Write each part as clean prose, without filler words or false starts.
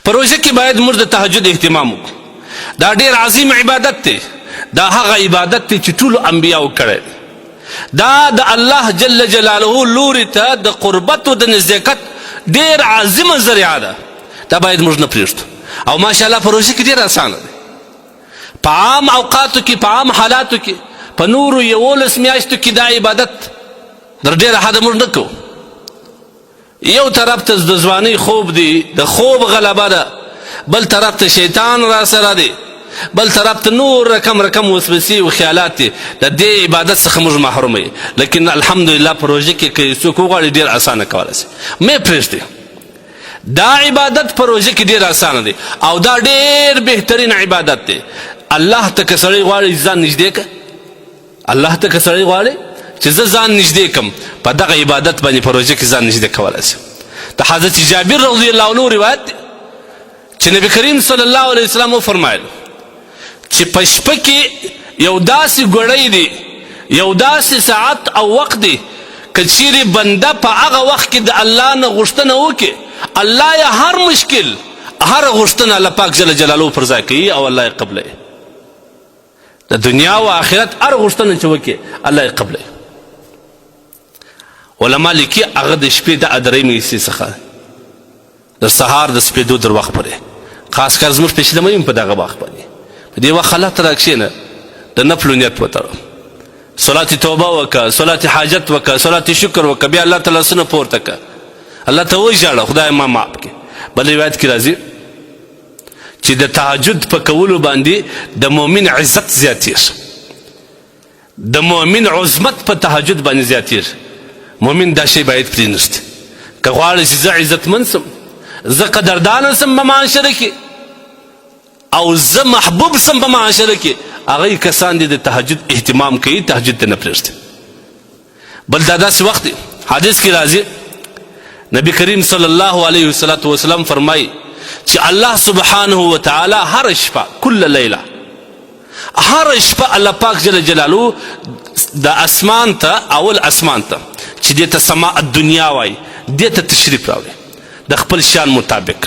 پروژه کې باید موږ د تهجد اهتمام وکړو. دا ډېر عظیم عبادت دی. دا هغه عبادت دی چې ټولو انبیاو کړی دی. دا د الله جل جلاله لوري ته د قربت او د نزدېکت ډېر عظیمه ذریعه ده. دا باید موږ نه پرېږدو. او ماشاءالله پروژه کې ډېر اسانه دی. په عام اوقاتو کې، په عام حالاتو کې، په نورو 11 میاشتو کې دا عبادت در ډېره حده موږ نه کوو. یو طرف ته د ځوانۍ خوب دی، د خوب غلبه ده، بل طرف ته شیطان را سره دی، بل طرف ته نور رقم وسوسې او خیالات دي. د دې عبادت څخه موږ محروم یو. لیکن الحمدلله پروژه کې که څوک وغواړي ډېر اسانه کولی شي. مې پرېږدي. دا عبادت پروژه کې ډېر اسانه دی او دا ډېر بهترین عبادت دی. الله ته که سړی غواړي ځان نږدې کړه، الله ته که سړی غواړي چې زه ځان نږدې کړم، په دغه عبادت باندې پروژه کې ځان نږدې کولی شم. د حضرت جابر رضی الله عنه روایت دی چې نبی کریم صلی الله علیه وسلم وفرمایل چې په شپه کې یو داسې ګړی دی، یو داسې ساعت او وخت دی که چیرې بنده په هغه وخت کې د الله نه غوښتنه وکړي، الله یې هر مشکل، هر غوښتنه الله پاک جل جلاله پر ځای کوي او الله یې قبلوي. د دنیا او آخرت هر غوښتنه چې وکړي الله یې قبلوي. علما لیکي هغه د شپې د ادرۍ میسې څخه د سهار د سپېدو در وخت پورې، خاص کر زموږ پیشلمۍ هم په دغه وخت باندې په دې وخت الله ته راکښېنه، د نفلو نیت وتړه، صلات توبه وکړه، صلات حاجت وکړه، صلات شکر وکړه، بیا الله ته لاسونه پورته کړه، الله ته وژاړه خدای ما معاف کړي. بل روایت کې راځي چې د تهجد په کولو باندې د مؤمن عزت زیاتېږي، د مؤمن عظمت په تهجد باندې زیاتېږي. مؤمن دا شی باید پرېنږدي. که غواړي چې زه عزتمند سم، زه قدردانه سم په معاشره کې او زه محبوب سم په معاشره کې، هغه کسان دي د تهجد اهتمام کوي، تهجد ته نه پرېږدي. بل دا داسې وخت دی، حدیث کې راځي نبی کریم صلی الله علیه وسلم فرمایي چې الله سبحانه وتعالی هر شپه کل لیله، هر شپه الله پاک جل جلاله د اسمان ته، اول اسمان ته چې دې ته سماء الدنیا وایي، دې ته تشریف راوړي د خپل شان مطابق.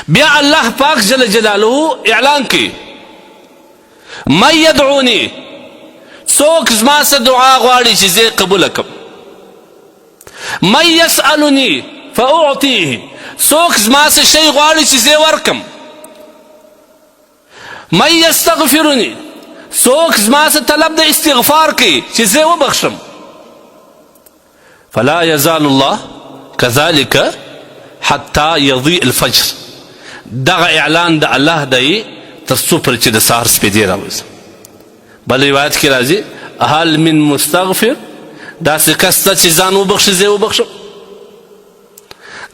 بیا الله پاک جل جلاله اعلان کوي من یدعونی، څوک زما څه دعا غواړي چې زه یې قبوله کړم. من یسألنی فاعطیه، څوک زما څه شی غواړي چې زه یې ورکړم. من یستغفرنی، څوک زما څه طلب د استغفار کوي چې زه یې وبخښم. فلا یزال الله کذلک حتی یضیء الفجر، دغه اعلان د الله دی تر څو پورې چې د سهار سپېدې راوځي. بل روایت کې راځي هل من مستغفر، داسې کس ته چې ځان وبخښي زه یې وبخښم،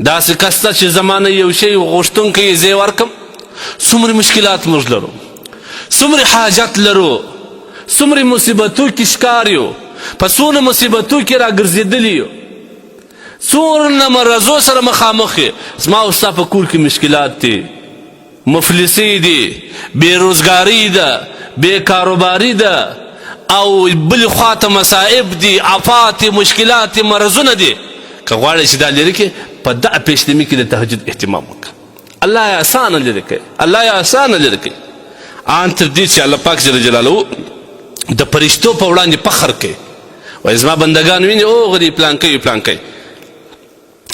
داسې کس ته چې زما نه یو شی غوښتونکی یې زه یې ورکړم. څومره مشکلات موږ لرو، څومره حاجت لرو، څومره مصیبتو کې ښکار یو، په څونه مصیبتو کې راګرځېدلي یو، څونه مرضو سره مخامخ یې. زما او ستا په کور کې مشکلات دي، مفلسي دي، بېروزګاري ده، بېکاروباري ده، او بلې خواته مصائب دي، آفات، مشکلات، مرضونه دي. که غواړې چې دا لرې کړې، په دغه پیشلمي کې د تهجد اهتمام وکړه. الله یې اسانه لرې کوي، الله یې اسانه لرې کوي. ان تر دې چې الله پاک جل جلاله د فرشتو په وړاندې فخر کوي، وایي زما بندګان ویني او غري پلانکی پلانکی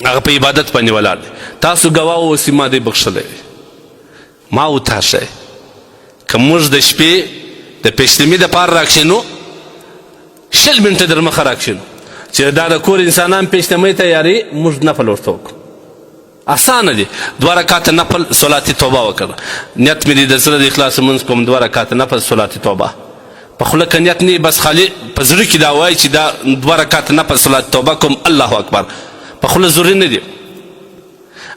هغه په عبادت باندې ولاړ دی، تاسو ګواه اوسئ ما دی بخښلی، ما او تاسې. که موږ د شپې د پیشلمي دپاره راکښېنو، 20 منټه در مخه راکښېنو چې دا د کور انسانان پیشلمۍ تیاري، موږ نفل ورته وکړو. اسانه دي. 2 رکعاته نفل صلات توبه وکړه، نیت مې دی د زړه د اخلاص لمونځ کوم، 2 رکعاته نفل صلات توبه. په خوله که نیت نه بس خالي په زړه کې دا وایي چې دا 2 رکعاته نفل صلات توبه کوم، الله اکبر. په خوله ضروري نه دي.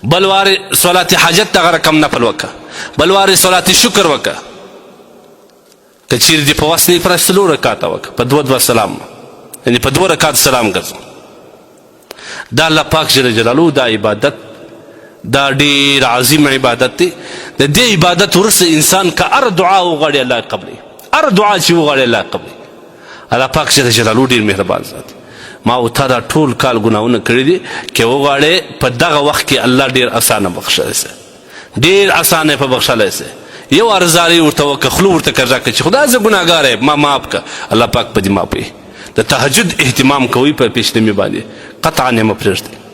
بل وارې صلات حاجت دغه رقم نفل وکړه، بل وارې صلات شکر وکړه. که چیرې دې په وس نه پوره 4 رکعاته وکړه، په 2 سلام، یعنې په 2 رکعات سلام ګرځه. دا الله پاک جل جلاله دا عبادت، دا ډېر عظیم عبادت دی. د دې عبادت وروسته انسان که هر دعا وغواړي الله یې قبلوي، هر دعا چې وغواړي الله یې قبلوي. الله پاک جل جلاله ډېر مهربان ذات. ما او تا دا ټول کال ګناونه کړی دي کې وغواړې په دغه وخت کې الله ډیر اسانه بخښلی سي ډیر اسانه په بخښلی سي یو ارزاري ورته وکړه خلو ورته کږه کړه چې خدای زه ګناهګار یم ما معاف کړه الله پاک په دې معافوي د تهجد اهتمام کوئ په پیشنمي باندې قطعا یې مه پرېږدئ